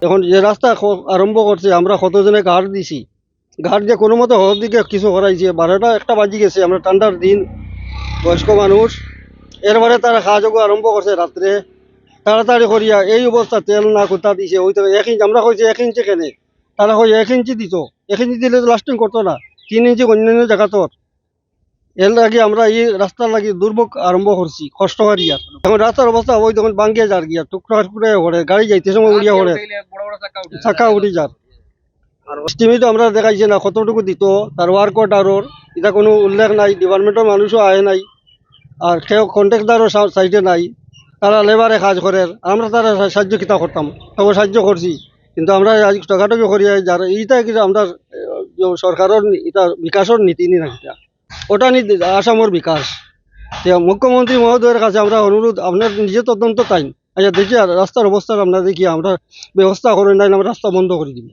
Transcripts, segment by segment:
এখন যে রাস্তা আরম্ভ করছে আমরা কতজনে ঘাট দিছি, ঘাট দিয়ে কোনো মতো হওয়ার দিকে কিছু করাইছে, 12টা 1টা বাজি গেছে, আমরা ঠান্ডার দিন, বয়স্ক মানুষ, এরপরে তারা কাজ আরম্ভ করছে রাত্রে তাড়াতাড়ি করিয়া, এই অবস্থা তেল না কোথা দিছে ওই তো 1 ইঞ্চি, আমরা কইছি 1 ইঞ্চি কেনে, তারা কই 1 ইঞ্চি দিত, 1 ইঞ্চি দিলে তো লাস্টিং করতো না, 3 ইঞ্চি অন্যান্য জায়গা তোর। এর লাগে আমরা এই রাস্তার লাগি দুর্ভোগ আরম্ভ করছি, কষ্ট করিয়া। এখন রাস্তার অবস্থা ওই তখন ভাঙ্গিয়ে যার গিয়া, টুকরা টুকরা করে গাড়ি যাইতে সময় উড়িয়া করে চাকা উঠি যার। আর এস্টিমেট আমরা দেখাইছে না কতটুকু দিত, তার ওয়ার্ক অর্ডারর এটা কোনো উল্লেখ নাই, ডিপার্টমেন্টের মানুষও আয় নাই, আর কেউ কন্ট্রাক্টারও সাইডে নাই, তারা লেবারে কাজ করে, আমরা তারা সাহায্য কিতা করতাম, তবে সাহায্য করছি, কিন্তু আমরা আজ টাকাটুকু করিয়া যার এইটা কিন্তু আমরা সরকারের এটা বিকাশের নীতি নি না, ওটা নীতি আসামের বিকাশ। মুখ্যমন্ত্রী মহোদয়ের কাছে আমরা অনুরোধ, আপনার নিজে তদন্ত টাইম আচ্ছা দেখি আর রাস্তার অবস্থা আমরা দেখি, আমরা ব্যবস্থা করে নাই আমরা রাস্তা বন্ধ করে দিব।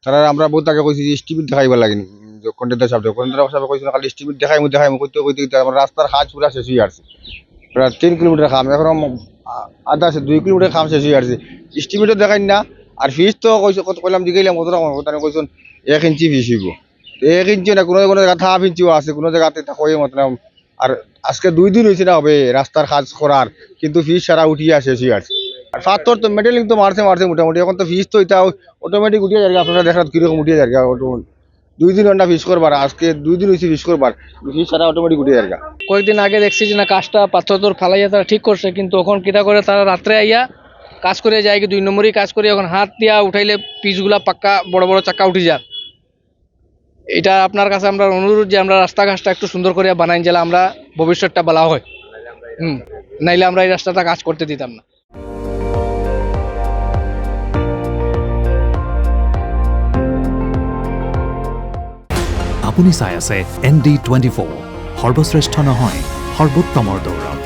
তারা আমরা বহুত আগে কইছি যে এস্টিমেট দেখাইবা লাগে, কন্ট্রাক্টর সাহেব কইছিল খালি এস্টিমেট দেখাই কইতে কইতে আমার রাস্তার কাজ পুরা শেষ হয়ে আসছে, প্রায় 3 কিলোমিটার কাম, এখন আধা আছে 2 কিলোমিটার কাম শেষ হয়ে আসছে, এস্টিমেটও দেখাই না। আর ফিস তো কইলাম দিলাম কত রকম তারা কইছেন 1 ইঞ্চি ফিস হইব, 1 ইঞ্চি না, কোনো কোনো জায়গা 1/2 ইঞ্চিও আছে, কোনো জায়গাতে কয়ে মতলাম। আর আজকে 2 দিন হয়েছে না হবে রাস্তার কাজ করার, কিন্তু ফিস সারা উঠিয়ে শেষ হয়ে আসছে। আর পাথর তো মেটেলিং তো মারছে মোটামুটি, এখন তো ফিস তো এটা অটোমেটিক উঠিয়ে যাবে, আপনারা দেখাত কিরকম উঠিয়ে যাবে, 2 দিন ঘন্টা ফিস করবার, আজকে 2 দিন হয়েছে ফিস করবার, ফিস সারা অটোমেটিক উঠিয়ে যাবে। কয়েকদিন আগে দেখছি যে না কাজটা পাথর তোর ফালাইয়া তারা ঠিক করছে, কিন্তু এখন কিটা করে তারা রাত্রে আইয়া কাজ করে যায় কি 2 নম্বরই কাজ করে, এখন হাত দিয়া উঠাইলে পিচগুলা পাক্কা বড় বড় চাক্কা উঠে যায়। এটা আপনার কাছে আমরা অনুরোধ যে আমরা রাস্তাঘাটটা একটু সুন্দর করে বানাই, গেলে আমরা ভবিষ্যৎটা বলা হয়, নাইলে আমরা এই রাস্তাটা কাজ করতে দিতাম না। আপুনি চাই আছে ND24, সৰ্বশ্ৰেষ্ঠ নহয় সৰ্বোত্তমৰ দৌৰত।